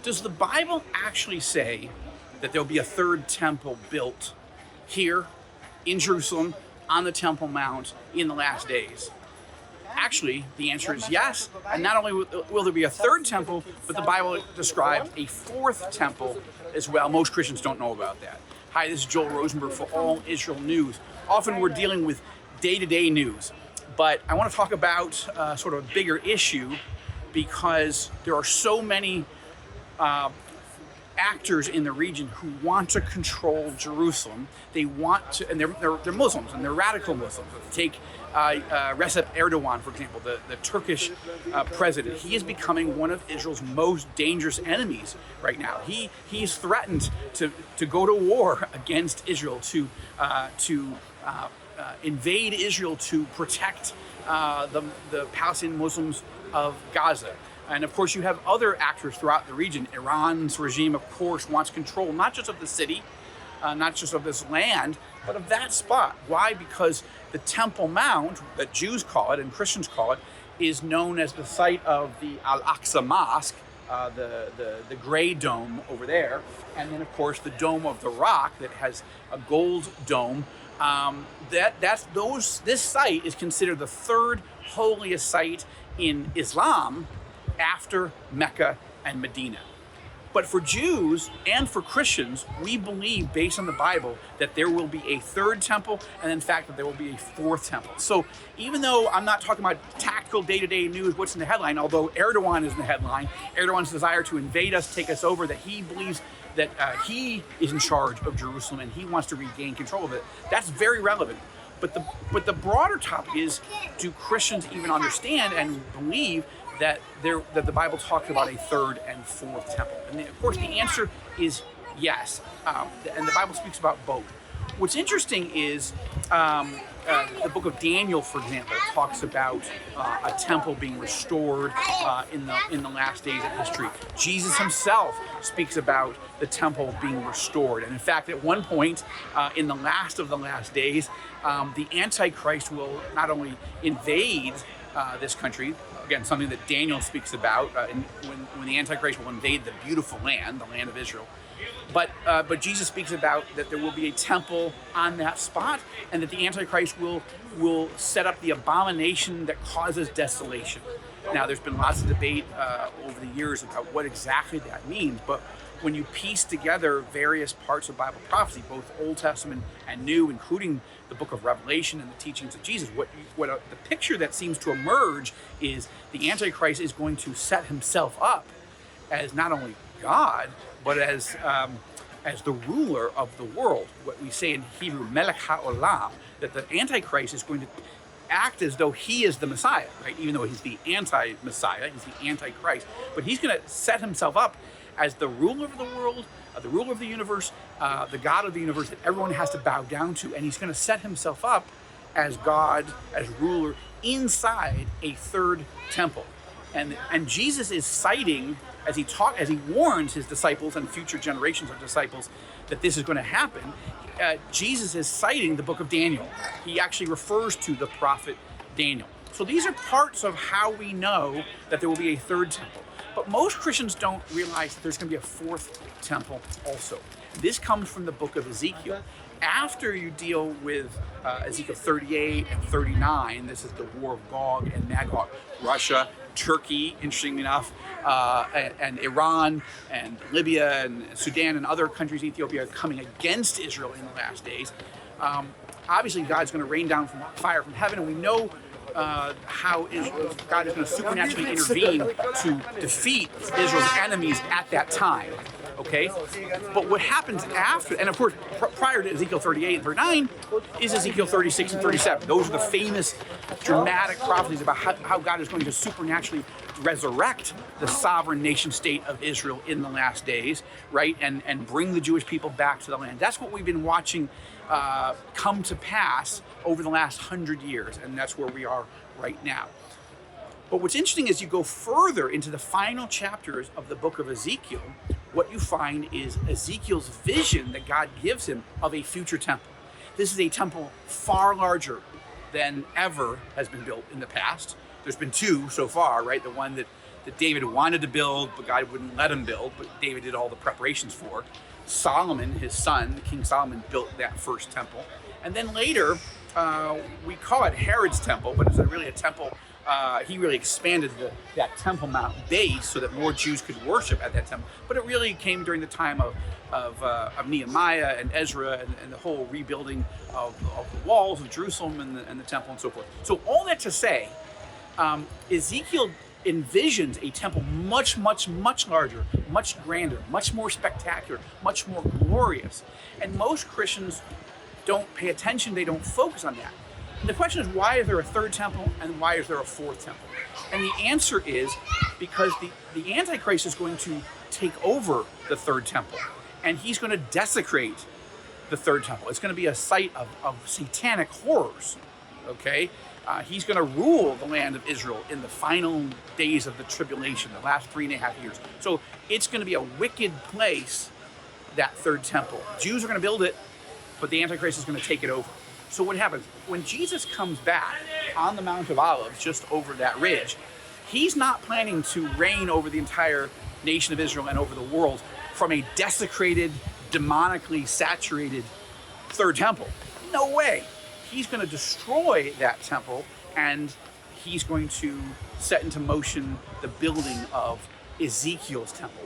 Does the Bible actually say that there'll be a third temple built here in Jerusalem on the Temple Mount in the last days? Actually, the answer is yes. And not only will there be a third temple, but the Bible describes a fourth temple as well. Most Christians don't know about that. Hi, this is Joel Rosenberg for All Israel News. Often we're dealing with day-to-day news, but I want to talk about sort of a bigger issue because there are so many actors in the region who want to control Jerusalem. They want to, and they're Muslims, and they're radical Muslims. Take Recep Erdogan, for example, the Turkish president. He is becoming one of Israel's most dangerous enemies right now. He's threatened to go to war against Israel, to invade Israel to protect the Palestinian Muslims of Gaza. And of course, you have other actors throughout the region. Iran's regime, of course, wants control not just of the city, not just of this land, but of that spot. Why? Because the Temple Mount, that Jews call it and Christians call it, is known as the site of the Al-Aqsa Mosque, the gray dome over there, and then of course the Dome of the Rock that has a gold dome. This site is considered the third holiest site in Islam after Mecca and Medina. But for Jews and for Christians, we believe, based on the Bible, that there will be a third temple, and in fact that there will be a fourth temple. So even though I'm not talking about tactical day-to-day news, what's in the headline, although Erdogan is in the headline, Erdogan's desire to invade us, take us over, that he believes that he is in charge of Jerusalem and he wants to regain control of it, that's very relevant. But the broader topic is, do Christians even understand and believe that the Bible talks about a third and fourth temple? And of course, the answer is yes. And the Bible speaks about both. What's interesting is the book of Daniel, for example, talks about a temple being restored in the last days of history. Jesus himself speaks about the temple being restored. And in fact, at one point in the last of the last days, the Antichrist will not only invade this country, again, something that Daniel speaks about, when the Antichrist will invade the beautiful land, the land of Israel. But Jesus speaks about that there will be a temple on that spot, and that the Antichrist will set up the abomination that causes desolation. Now, there's been lots of debate over the years about what exactly that means, but when you piece together various parts of Bible prophecy, both Old Testament and New, including the book of Revelation and the teachings of Jesus, the picture that seems to emerge is the Antichrist is going to set himself up as not only God, but as the ruler of the world. What we say in Hebrew, Melech HaOlam, that the Antichrist is going to act as though he is the Messiah, right? Even though he's the anti-Messiah, he's the Antichrist, but he's going to set himself up as the ruler of the world, the ruler of the universe, the God of the universe that everyone has to bow down to, and he's going to set himself up as God, as ruler inside a third temple. And Jesus is citing, as he warns his disciples and future generations of disciples that this is going to happen, Jesus is citing the book of Daniel. He actually refers to the prophet Daniel. So these are parts of how we know that there will be a third temple. But most Christians don't realize that there's going to be a fourth temple also. This comes from the book of Ezekiel. After you deal with Ezekiel 38 and 39, this is the war of Gog and Magog. Russia, Turkey, interestingly enough, and Iran and Libya and Sudan and other countries, Ethiopia, are coming against Israel in the last days. Obviously, God's going to rain down fire from heaven, and we know how God is going to supernaturally intervene to defeat Israel's enemies at that time. Okay? But what happens after, and of course, prior to Ezekiel 38 and 39, is Ezekiel 36 and 37. Those are the famous, dramatic prophecies about how God is going to supernaturally resurrect the sovereign nation state of Israel in the last days, right? And bring the Jewish people back to the land. That's what we've been watching come to pass over the last 100 years, and that's where we are right now. But what's interesting is you go further into the final chapters of the book of Ezekiel, what you find is Ezekiel's vision that God gives him of a future temple. This is a temple far larger than ever has been built in the past. There's been two so far, right? The one that that David wanted to build, but God wouldn't let him build, but David did all the preparations for. Solomon, his son, King Solomon, built that first temple. And then later, we call it Herod's temple, but it's really a temple. He really expanded that Temple Mount base so that more Jews could worship at that temple. But it really came during the time of Nehemiah and Ezra and the whole rebuilding of the walls of Jerusalem and the temple and so forth. So all that to say, Ezekiel envisions a temple much, much, much larger, much grander, much more spectacular, much more glorious. And most Christians don't pay attention, they don't focus on that. And the question is, why is there a third temple and why is there a fourth temple? And the answer is because the Antichrist is going to take over the third temple, and he's going to desecrate the third temple. It's going to be a site of satanic horrors, okay? He's going to rule the land of Israel in the final days of the tribulation, the last 3.5 years. So it's going to be a wicked place, that third temple. Jews are going to build it, but the Antichrist is going to take it over. So what happens? When Jesus comes back on the Mount of Olives, just over that ridge, he's not planning to reign over the entire nation of Israel and over the world from a desecrated, demonically saturated third temple. No way. He's going to destroy that temple, and he's going to set into motion the building of Ezekiel's temple,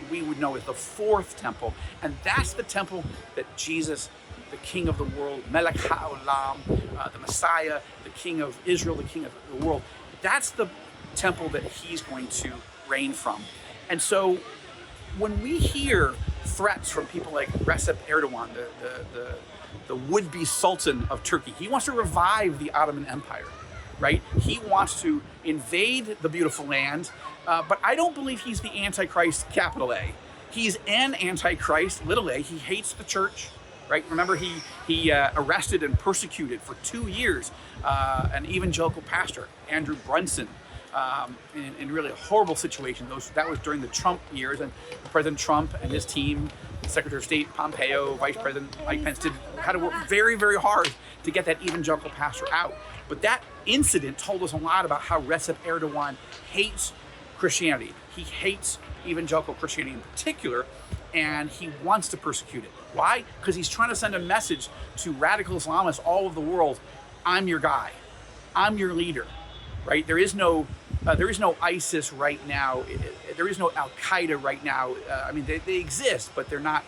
we would know as the fourth temple. And that's the temple that Jesus, the King of the world, Melech HaOlam, the Messiah, the King of Israel, the King of the world, that's the temple that he's going to reign from. And so when we hear threats from people like Recep Erdogan, the would-be Sultan of Turkey, he wants to revive the Ottoman Empire, right? He wants to invade the beautiful land, but I don't believe he's the Antichrist, capital A. He's an Antichrist, little a. He hates the church, right? Remember, he arrested and persecuted for 2 years an evangelical pastor, Andrew Brunson, in really a horrible situation. That was during the Trump years, and President Trump and his team, Secretary of State Pompeo, Vice President Mike Pence had to work very, very hard to get that evangelical pastor out. But that incident told us a lot about how Recep Erdogan hates Christianity. He hates evangelical Christianity in particular, and he wants to persecute it. Why? Because he's trying to send a message to radical Islamists all over the world. I'm your guy. I'm your leader, right? There is no ISIS right now. There is no Al Qaeda right now. I mean, they exist, but they're not.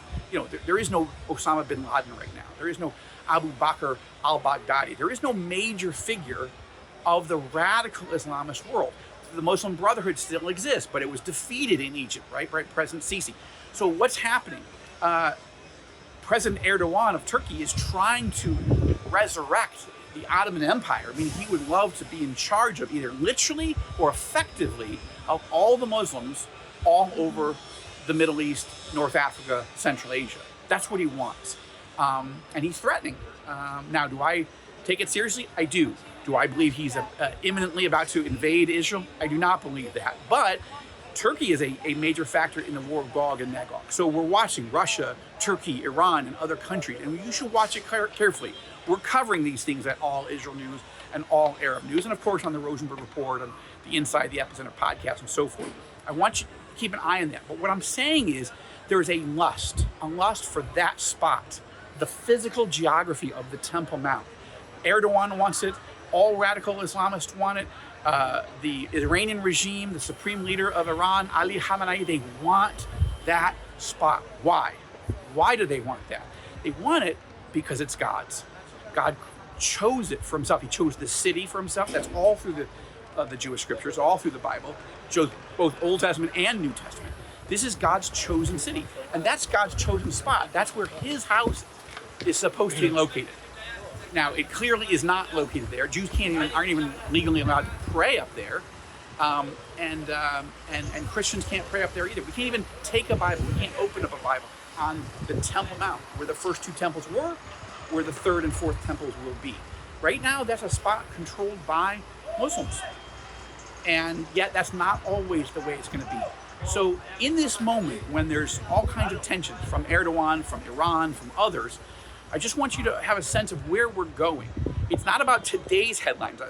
There is no Osama bin Laden right now. There is no Abu Bakr al-Baghdadi. There is no major figure of the radical Islamist world. The Muslim Brotherhood still exists, but it was defeated in Egypt, right? President Sisi. So what's happening? President Erdogan of Turkey is trying to resurrect the Ottoman Empire. I mean, he would love to be in charge of either literally or effectively of all the Muslims all over the Middle East, North Africa, Central Asia. That's what he wants. And he's threatening. Now, do I take it seriously? I do. Do I believe he's imminently about to invade Israel? I do not believe that. But Turkey is a major factor in the war of Gog and Magog. So we're watching Russia, Turkey, Iran, and other countries, and you should watch it carefully. We're covering these things at All Israel News and All Arab News, and of course on the Rosenberg Report, and the Inside the Epicenter podcast, and so forth. I want you to keep an eye on that. But what I'm saying is there is a lust for that spot, the physical geography of the Temple Mount. Erdogan wants it. All radical Islamists want it. The Iranian regime, the supreme leader of Iran, Ali Khamenei, they want that spot. Why? Why do they want that? They want it because it's God's. God chose it for himself. He chose the city for himself. That's all through the Jewish scriptures, all through the Bible. Chose both Old Testament and New Testament. This is God's chosen city. And that's God's chosen spot. That's where his house is supposed to be located. Now, it clearly is not located there. Jews aren't even legally allowed to pray up there. And Christians can't pray up there either. We can't even take a Bible. We can't open up a Bible on the Temple Mount, where the first two temples were, where the third and fourth temples will be. Right now, that's a spot controlled by Muslims. And yet, that's not always the way it's going to be. So in this moment, when there's all kinds of tensions from Erdogan, from Iran, from others, I just want you to have a sense of where we're going. It's not about today's headlines.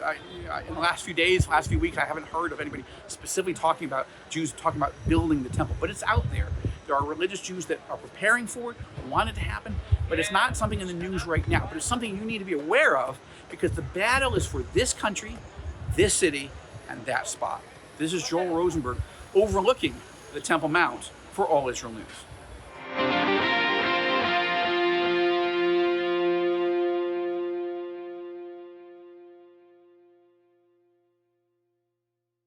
in the last few days, last few weeks, I haven't heard of anybody specifically talking about Jews talking about building the temple, but it's out there. There are religious Jews that are preparing for it, want it to happen, but it's not something in the news right now. But it's something you need to be aware of, because the battle is for this country, this city, and that spot. This is Joel Rosenberg overlooking the Temple Mount for All Israel News.